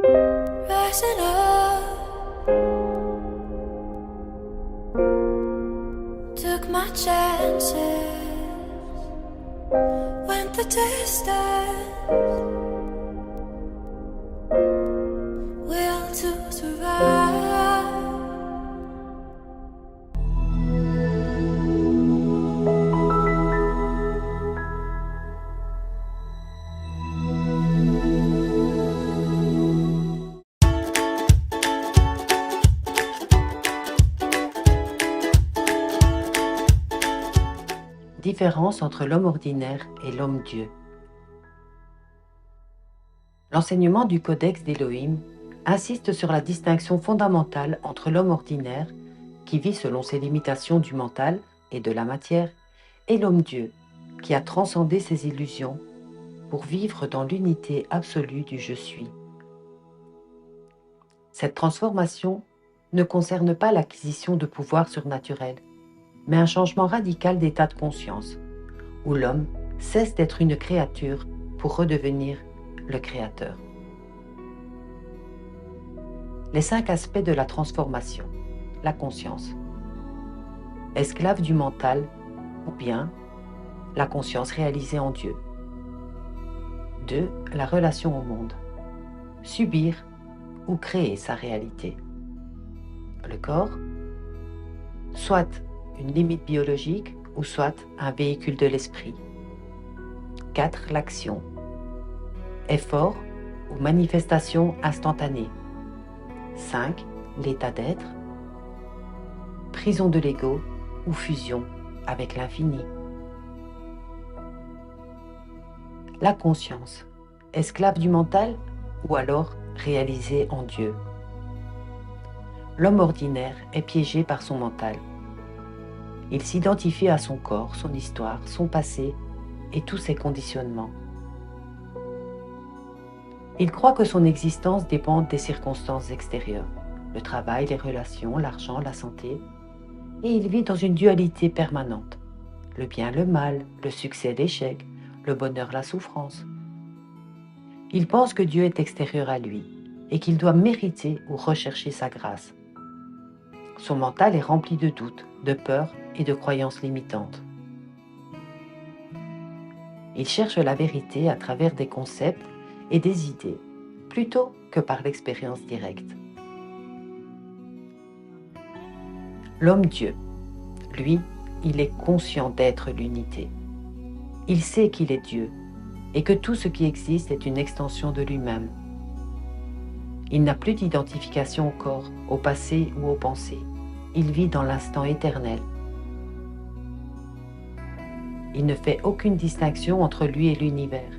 Rising up, took my chances, went the distance, will to survive. Différence entre l'homme ordinaire et l'homme-dieu. L'enseignement du Codex d'Élohim insiste sur la distinction fondamentale entre l'homme ordinaire, qui vit selon ses limitations du mental et de la matière, et l'homme-dieu, qui a transcendé ses illusions pour vivre dans l'unité absolue du Je suis. Cette transformation ne concerne pas l'acquisition de pouvoirs surnaturels, mais un changement radical d'état de conscience, où l'homme cesse d'être une créature pour redevenir le créateur. Les 5 aspects de la transformation. La conscience. Esclave du mental, ou bien la conscience réalisée en Dieu. 2. La relation au monde. Subir ou créer sa réalité. Le corps, soit une limite biologique ou soit un véhicule de l'esprit. 4. L'action. Effort ou manifestation instantanée. 5. L'état d'être. Prison de l'ego ou fusion avec l'infini. La conscience, esclave du mental ou alors réalisée en Dieu. L'homme ordinaire est piégé par son mental. Il s'identifie à son corps, son histoire, son passé et tous ses conditionnements. Il croit que son existence dépend des circonstances extérieures, le travail, les relations, l'argent, la santé, et il vit dans une dualité permanente, le bien, le mal, le succès, l'échec, le bonheur, la souffrance. Il pense que Dieu est extérieur à lui et qu'il doit mériter ou rechercher sa grâce. Son mental est rempli de doutes, de peurs et de croyances limitantes. Il cherche la vérité à travers des concepts et des idées, plutôt que par l'expérience directe. L'homme-dieu, lui, il est conscient d'être l'unité. Il sait qu'il est Dieu et que tout ce qui existe est une extension de lui-même. Il n'a plus d'identification au corps, au passé ou aux pensées. Il vit dans l'instant éternel. Il ne fait aucune distinction entre lui et l'univers.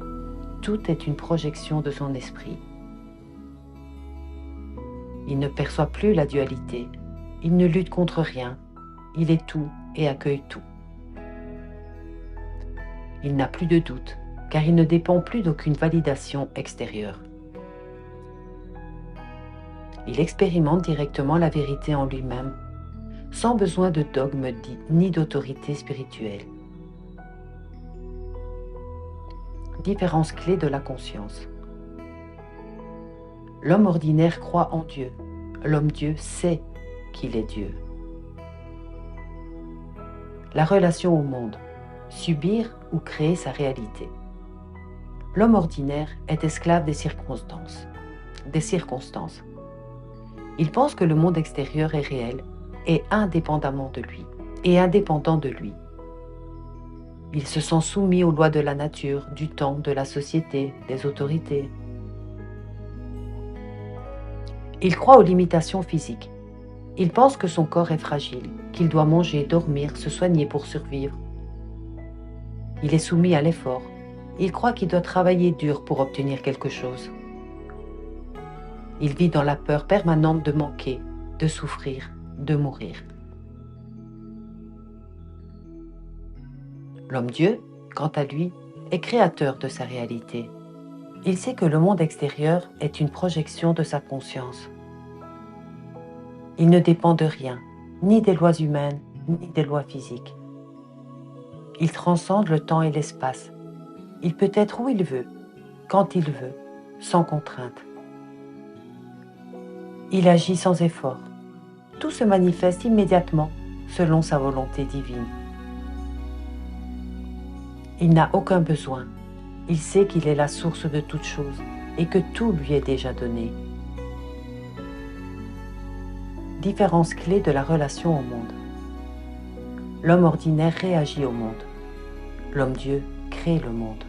Tout est une projection de son esprit. Il ne perçoit plus la dualité. Il ne lutte contre rien. Il est tout et accueille tout. Il n'a plus de doute, car il ne dépend plus d'aucune validation extérieure. Il expérimente directement la vérité en lui-même, sans besoin de dogme ni d'autorité spirituelle. Différence clé de la conscience. L'homme ordinaire croit en Dieu. L'homme-dieu sait qu'il est Dieu. La relation au monde. Subir ou créer sa réalité. L'homme ordinaire est esclave des circonstances. Il pense que le monde extérieur est réel et indépendamment de lui, et indépendant de lui. Il se sent soumis aux lois de la nature, du temps, de la société, des autorités. Il croit aux limitations physiques. Il pense que son corps est fragile, qu'il doit manger, dormir, se soigner pour survivre. Il est soumis à l'effort. Il croit qu'il doit travailler dur pour obtenir quelque chose. Il vit dans la peur permanente de manquer, de souffrir, de mourir. L'homme-dieu, quant à lui, est créateur de sa réalité. Il sait que le monde extérieur est une projection de sa conscience. Il ne dépend de rien, ni des lois humaines, ni des lois physiques. Il transcende le temps et l'espace. Il peut être où il veut, quand il veut, sans contrainte. Il agit sans effort. Tout se manifeste immédiatement selon sa volonté divine. Il n'a aucun besoin. Il sait qu'il est la source de toutes choses et que tout lui est déjà donné. Différences clés de la relation au monde. L'homme ordinaire réagit au monde. L'homme-dieu crée le monde.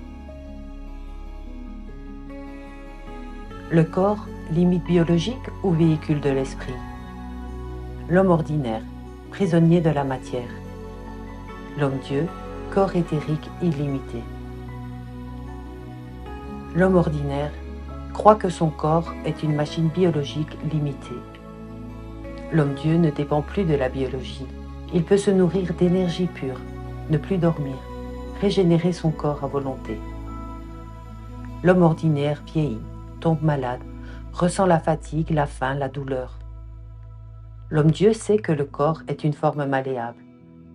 Le corps, limite biologique ou véhicule de l'esprit. L'homme ordinaire, prisonnier de la matière. L'homme-dieu, corps éthérique illimité. L'homme ordinaire croit que son corps est une machine biologique limitée. L'homme-dieu ne dépend plus de la biologie. Il peut se nourrir d'énergie pure, ne plus dormir, régénérer son corps à volonté. L'homme ordinaire vieillit, tombe malade, ressent la fatigue, la faim, la douleur. L'homme-dieu sait que le corps est une forme malléable.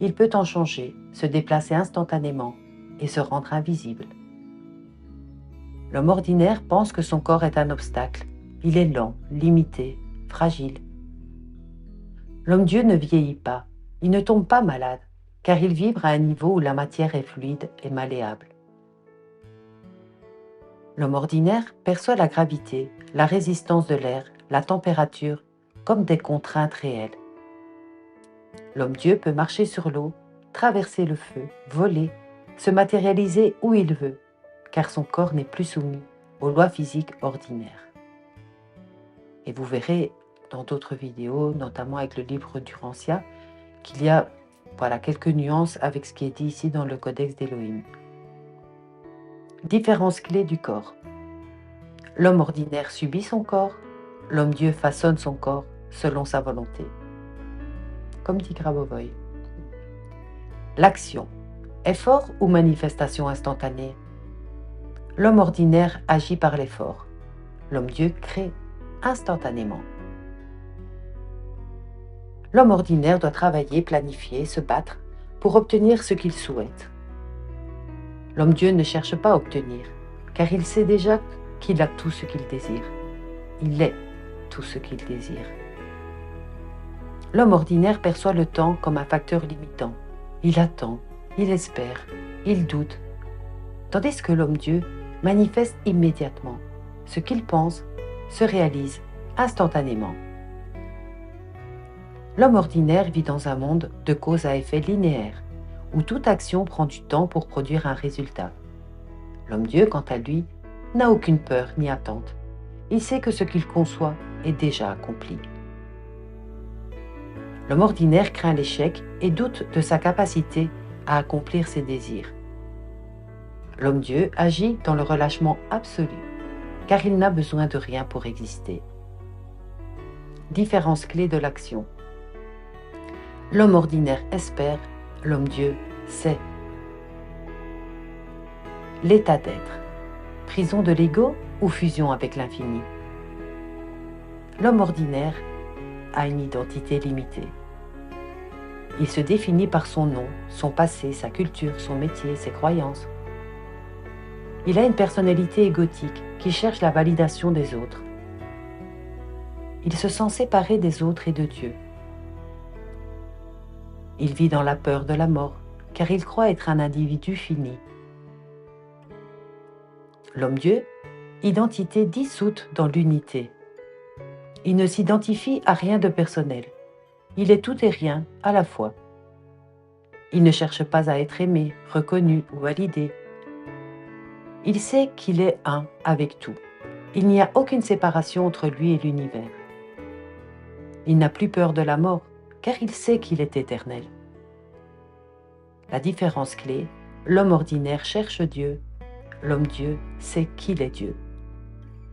Il peut en changer, se déplacer instantanément et se rendre invisible. L'homme ordinaire pense que son corps est un obstacle. Il est lent, limité, fragile. L'homme-dieu ne vieillit pas, il ne tombe pas malade, car il vibre à un niveau où la matière est fluide et malléable. L'homme ordinaire perçoit la gravité, la résistance de l'air, la température comme des contraintes réelles. L'homme-dieu peut marcher sur l'eau, traverser le feu, voler, se matérialiser où il veut, car son corps n'est plus soumis aux lois physiques ordinaires. Et vous verrez dans d'autres vidéos, notamment avec le livre d'Urantia, qu'il y a quelques nuances avec ce qui est dit ici dans le Codex d'Élohim. Différences clés du corps. L'homme ordinaire subit son corps, l'homme-dieu façonne son corps selon sa volonté. Comme dit Grabovoi. L'action. Effort ou manifestation instantanée? L'homme ordinaire agit par l'effort. L'homme-dieu crée instantanément. L'homme ordinaire doit travailler, planifier, se battre pour obtenir ce qu'il souhaite. L'homme-dieu ne cherche pas à obtenir, car il sait déjà qu'il a tout ce qu'il désire. Il est tout ce qu'il désire. L'homme ordinaire perçoit le temps comme un facteur limitant. Il attend, il espère, il doute, tandis que l'homme-dieu manifeste immédiatement. Ce qu'il pense se réalise instantanément. L'homme ordinaire vit dans un monde de cause à effet linéaire, où toute action prend du temps pour produire un résultat. L'homme-dieu, quant à lui, n'a aucune peur ni attente. Il sait que ce qu'il conçoit est déjà accompli. L'homme ordinaire craint l'échec et doute de sa capacité à accomplir ses désirs. L'homme-dieu agit dans le relâchement absolu, car il n'a besoin de rien pour exister. Différences clés de l'action. L'homme ordinaire espère, l'homme-dieu sait. L'état d'être. Prison de l'ego ou fusion avec l'infini? L'homme ordinaire a une identité limitée. Il se définit par son nom, son passé, sa culture, son métier, ses croyances. Il a une personnalité égotique qui cherche la validation des autres. Il se sent séparé des autres et de Dieu. Il vit dans la peur de la mort, car il croit être un individu fini. L'homme-dieu, identité dissoute dans l'unité. Il ne s'identifie à rien de personnel. Il est tout et rien à la fois. Il ne cherche pas à être aimé, reconnu ou validé. Il sait qu'il est un avec tout. Il n'y a aucune séparation entre lui et l'univers. Il n'a plus peur de la mort, car il sait qu'il est éternel. La différence clé, l'homme ordinaire cherche Dieu, l'homme-dieu sait qu'il est Dieu.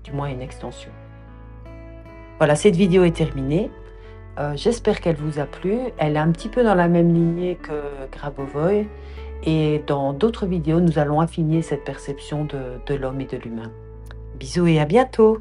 Du moins une extension. Voilà, cette vidéo est terminée. J'espère qu'elle vous a plu. Elle est un petit peu dans la même lignée que Grabovoi. Et dans d'autres vidéos, nous allons affiner cette perception de l'homme et de l'humain. Bisous et à bientôt!